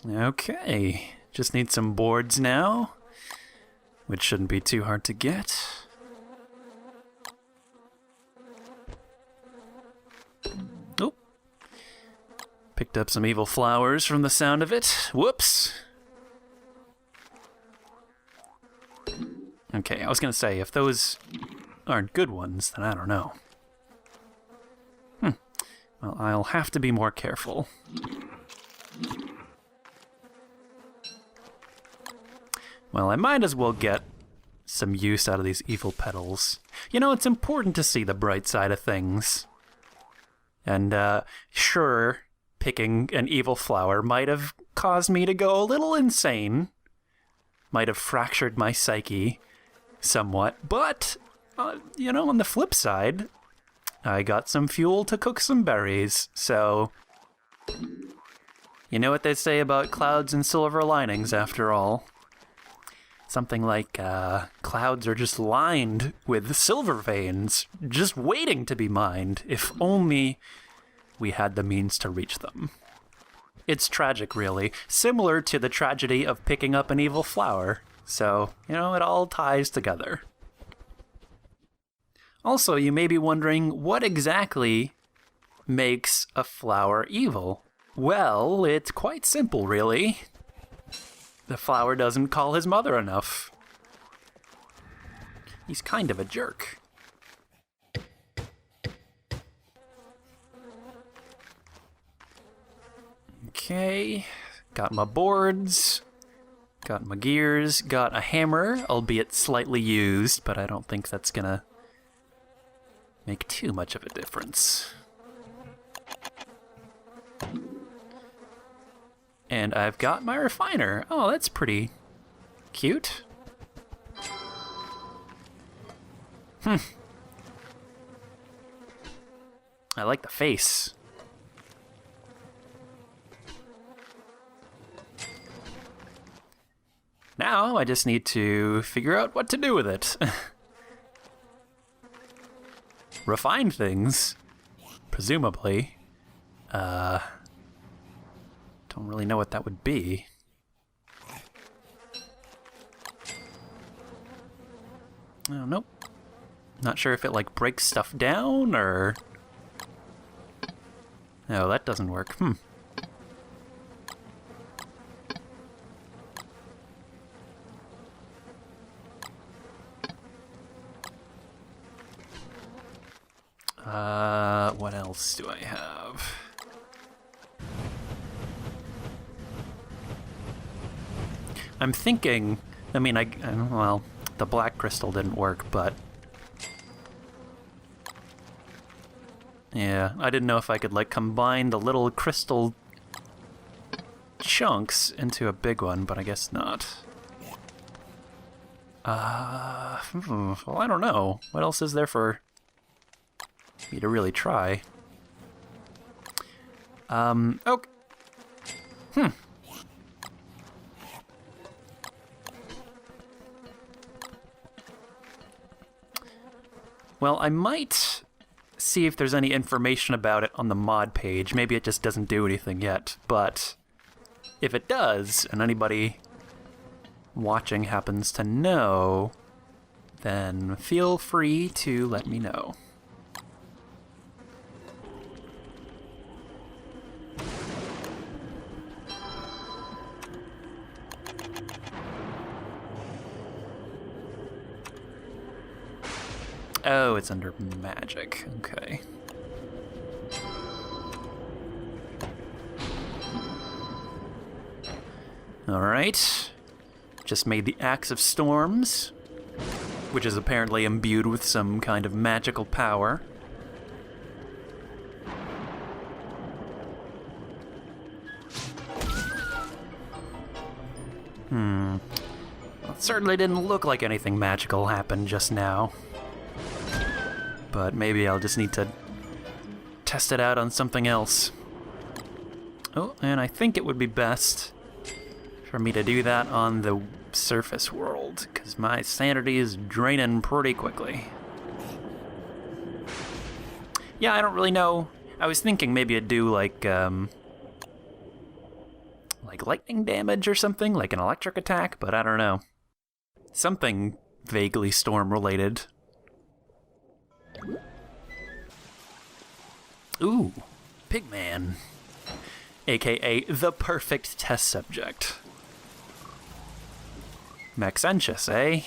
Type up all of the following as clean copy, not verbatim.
Okay, just need some boards now, which shouldn't be too hard to get. Oh, picked up some evil flowers from the sound of it. Whoops. Okay, I was gonna say, if those aren't good ones, then I don't know. Well, I'll have to be more careful. Well, I might as well get some use out of these evil petals. You know, it's important to see the bright side of things. And, sure, picking an evil flower might have caused me to go a little insane. Might have fractured my psyche somewhat. But, you know, on the flip side, I got some fuel to cook some berries, so... You know what they say about clouds and silver linings, after all. Something like, clouds are just lined with silver veins, just waiting to be mined, if only we had the means to reach them. It's tragic, really, similar to the tragedy of picking up an evil flower. So, you know, it all ties together. Also, you may be wondering, what exactly makes a flower evil? Well, it's quite simple, really. The flower doesn't call his mother enough. He's kind of a jerk. Okay, got my boards, got my gears, got a hammer, albeit slightly used, but I don't think that's gonna make too much of a difference. And I've got my refiner. Oh, that's pretty cute. I like the face. Now I just need to figure out what to do with it. Refine things, presumably. Don't really know what that would be. Oh, nope. Not sure if it, like, breaks stuff down, or... No, that doesn't work. What else do I have? I'm thinking, I mean, well, the black crystal didn't work, but... Yeah, I didn't know if I could, like, combine the little crystal chunks into a big one, but I guess not. Well, I don't know. What else is there for me to really try? Okay. Well, I might see if there's any information about it on the mod page. Maybe it just doesn't do anything yet, but if it does, and anybody watching happens to know, then feel free to let me know. Oh, it's under magic. Okay. Alright. Just made the Axe of Storms, which is apparently imbued with some kind of magical power. Well, it certainly didn't look like anything magical happened just now. But maybe I'll just need to test it out on something else. Oh, and I think it would be best for me to do that on the surface world, because my sanity is draining pretty quickly. Yeah, I don't really know. I was thinking maybe I'd do like, like lightning damage or something, like an electric attack, but I don't know. Something vaguely storm-related. Ooh, Pigman. AKA the perfect test subject. Maxentius, eh?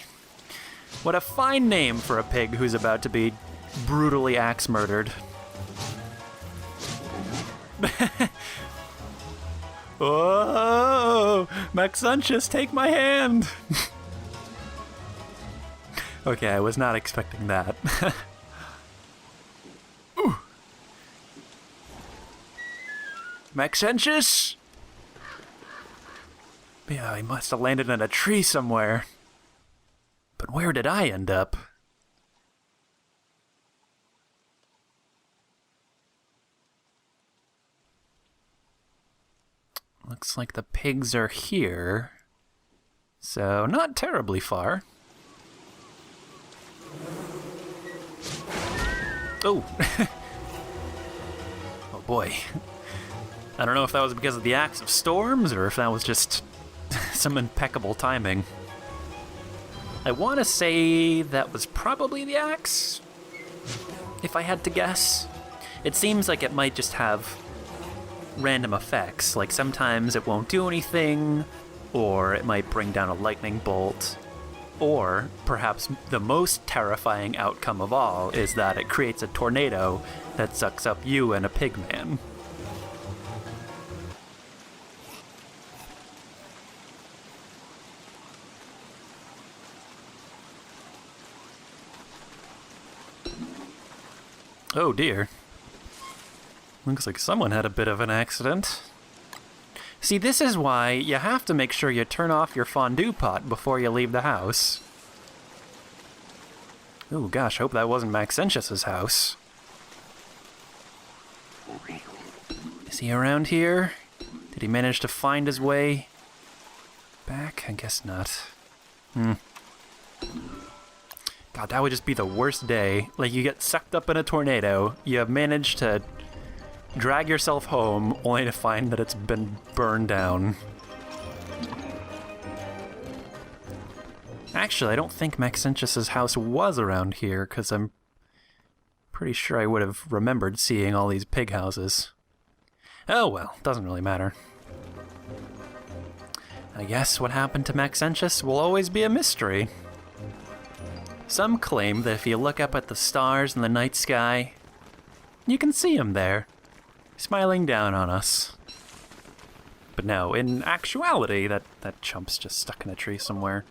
What a fine name for a pig who's about to be brutally axe murdered. Oh, Maxentius, take my hand! Okay, I was not expecting that. Ooh. Maxentius? Yeah, he must have landed in a tree somewhere. But where did I end up? Looks like the pigs are here. So, not terribly far. Oh! Oh boy. I don't know if that was because of the acts of storms, or if that was just some impeccable timing. I want to say that was probably the axe, if I had to guess. It seems like it might just have random effects, like sometimes it won't do anything, or it might bring down a lightning bolt, or perhaps the most terrifying outcome of all is that it creates a tornado that sucks up you and a pigman. Oh dear. Looks like someone had a bit of an accident. See, this is why you have to make sure you turn off your fondue pot before you leave the house. Oh gosh, hope that wasn't Maxentius's house. Is he around here? Did he manage to find his way back? I guess not. God, that would just be the worst day. Like, you get sucked up in a tornado, you have managed to drag yourself home, only to find that it's been burned down. Actually, I don't think Maxentius's house was around here, because I'm pretty sure I would have remembered seeing all these pig houses. Oh well, doesn't really matter. I guess what happened to Maxentius will always be a mystery. Some claim that if you look up at the stars in the night sky, you can see him there, smiling down on us. But no, in actuality, that chump's just stuck in a tree somewhere.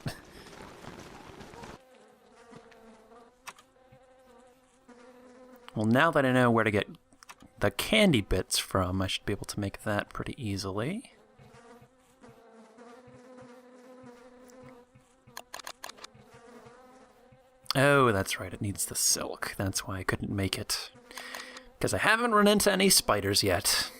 Well, now that I know where to get the candy bits from, I should be able to make that pretty easily. Oh, that's right, it needs the silk. That's why I couldn't make it. Because I haven't run into any spiders yet.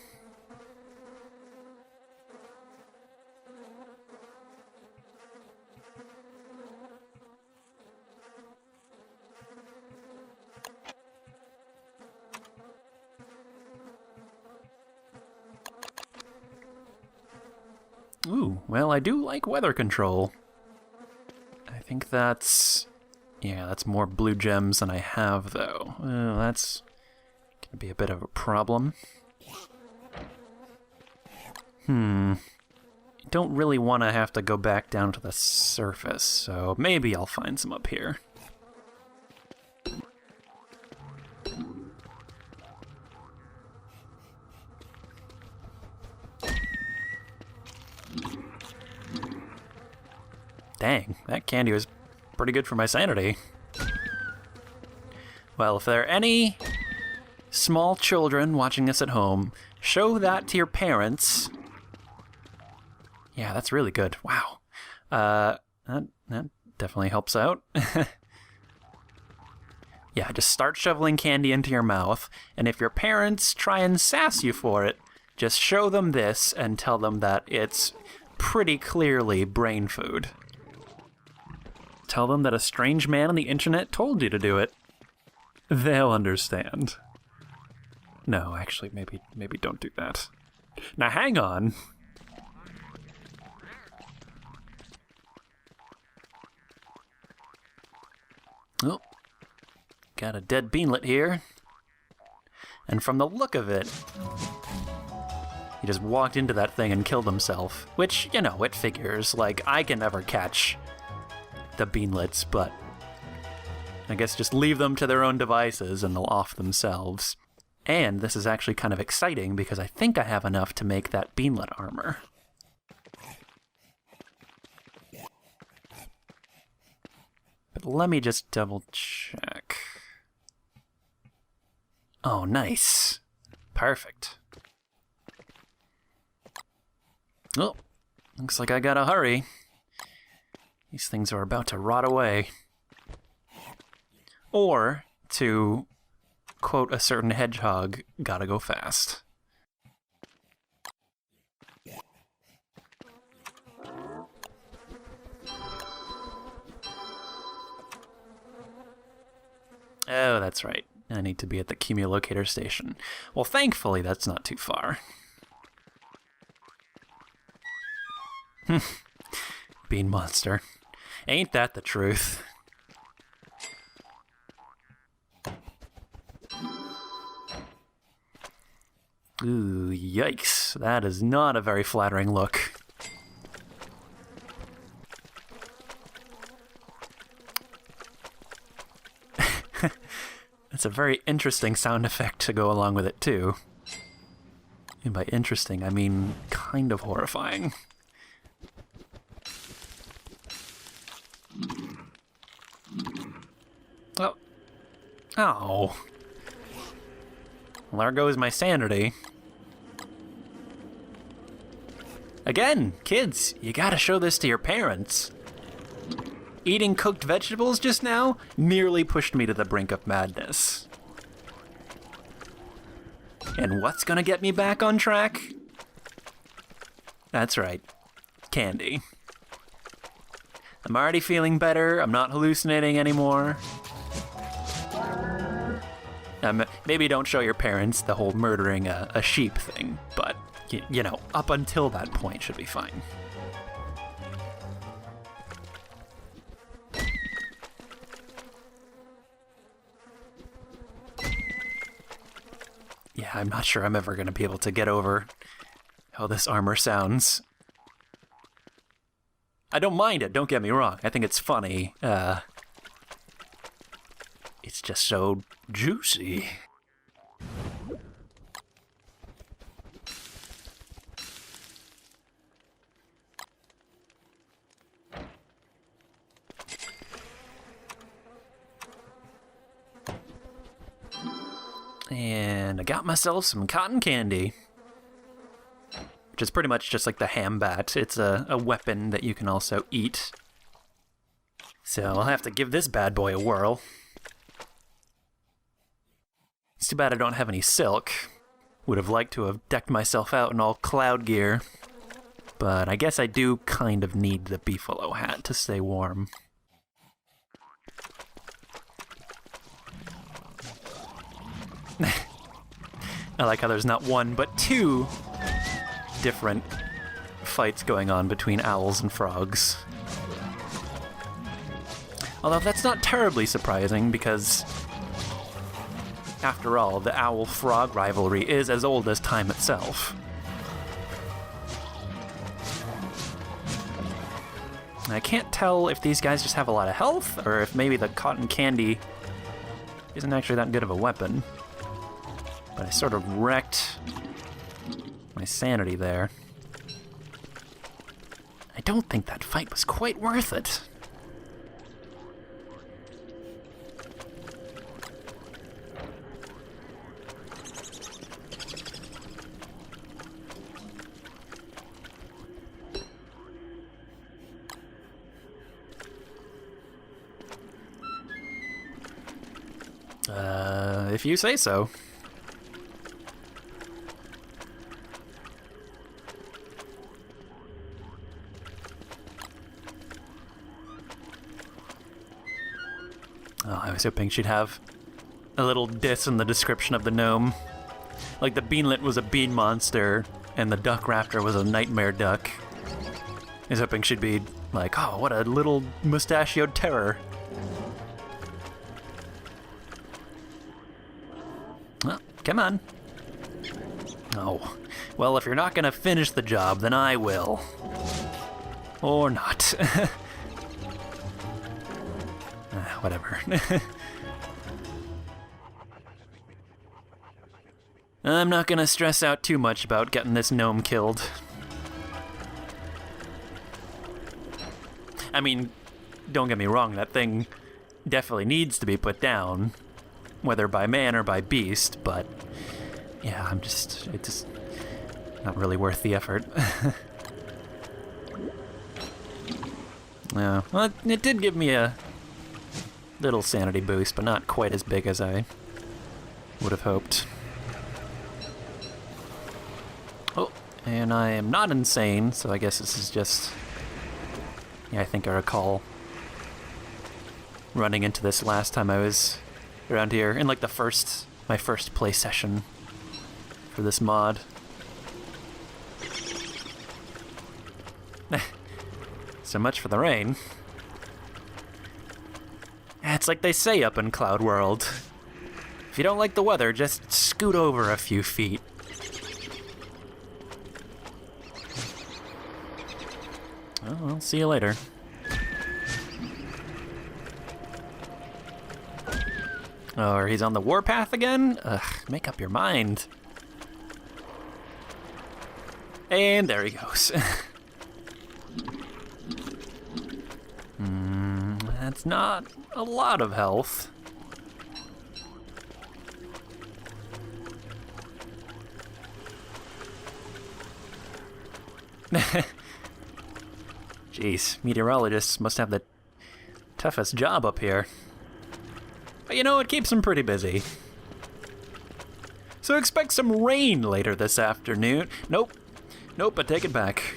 Ooh, well, I do like weather control. I think that's... yeah, that's more blue gems than I have, though. That's gonna be a bit of a problem. Don't really want to have to go back down to the surface, so maybe I'll find some up here. Dang, that candy was pretty good for my sanity. Well, if there are any small children watching this at home, show that to your parents. Yeah, that's really good. Wow. That definitely helps out. Yeah, just start shoveling candy into your mouth, and if your parents try and sass you for it, just show them this and tell them that it's pretty clearly brain food. Tell them that a strange man on the internet told you to do it. They'll understand. No, actually, maybe don't do that. Now hang on. got a dead beanlet here. And from the look of it, he just walked into that thing and killed himself. Which, you know, it figures. Like, I can never catch the beanlets, but I guess just leave them to their own devices and they'll off themselves. And this is actually kind of exciting because I think I have enough to make that beanlet armor. But let me just double check. Oh, nice. Perfect. Oh, looks like I gotta hurry. These things are about to rot away. Or, to quote a certain hedgehog, gotta go fast. Oh, that's right. I need to be at the cumulocator station. Well, thankfully, that's not too far. Bean monster. Ain't that the truth? Ooh, yikes. That is not a very flattering look. It's a very interesting sound effect to go along with it, too. And by interesting, I mean kind of horrifying. Oh. Oh. Well, there goes my sanity. Again, kids, you gotta show this to your parents. Eating cooked vegetables just now nearly pushed me to the brink of madness. And what's gonna get me back on track? That's right, candy. I'm already feeling better, I'm not hallucinating anymore. Maybe don't show your parents the whole murdering a sheep thing, but, you know, up until that point should be fine. Yeah, I'm not sure I'm ever going to be able to get over how this armor sounds. I don't mind it, don't get me wrong. I think it's funny. It's just so juicy. And I got myself some cotton candy. Which is pretty much just like the ham bat. It's a weapon that you can also eat. So I'll have to give this bad boy a whirl. It's too bad I don't have any silk. Would have liked to have decked myself out in all cloud gear. But I guess I do kind of need the beefalo hat to stay warm. I like how there's not one, but two different fights going on between owls and frogs. Although that's not terribly surprising, because after all, the owl-frog rivalry is as old as time itself. I can't tell if these guys just have a lot of health, or if maybe the cotton candy isn't actually that good of a weapon. But I sort of wrecked my sanity there. I don't think that fight was quite worth it. If you say so. Oh, I was hoping she'd have a little diss in the description of the gnome. Like the beanlet was a bean monster, and the duck raptor was a nightmare duck. I was hoping she'd be like, oh, what a little mustachioed terror. come on. Oh, well, if you're not gonna finish the job, then I will. Or not. Whatever. I'm not gonna stress out too much about getting this gnome killed. I mean, don't get me wrong, that thing definitely needs to be put down, whether by man or by beast, but yeah, it's just not really worth the effort. Yeah, well, it did give me a little sanity boost, but not quite as big as I would have hoped. Oh, and I am not insane, so I guess this is just... Yeah, I think I recall running into this last time I was around here, in like my first play session for this mod. So much for the rain. It's like they say up in Cloud World. If you don't like the weather, just scoot over a few feet. Oh, I'll see you later. Oh, or he's on the warpath again? Ugh, make up your mind. And there he goes. That's not a lot of health. Jeez, meteorologists must have the toughest job up here. But you know, it keeps them pretty busy. So expect some rain later this afternoon. Nope, I take it back.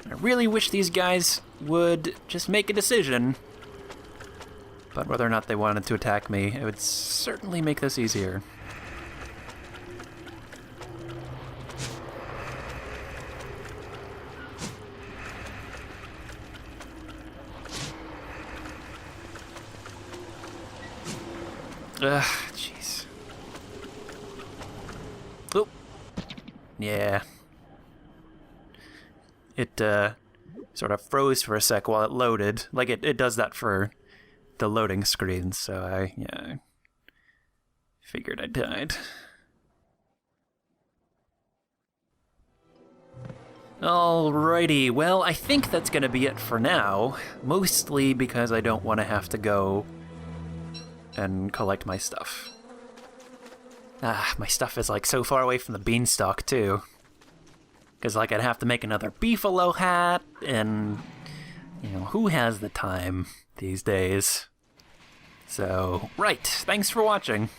I really wish these guys would just make a decision. But whether or not they wanted to attack me, it would certainly make this easier. Ugh, jeez. Oop. Yeah. It, sort of froze for a sec while it loaded. Like, it does that for the loading screen, so I figured I died. Alrighty, well, I think that's gonna be it for now. Mostly because I don't want to have to go and collect my stuff. My stuff is like so far away from the beanstalk too. Because like I'd have to make another beefalo hat, and you know, who has the time these days? So, right, thanks for watching.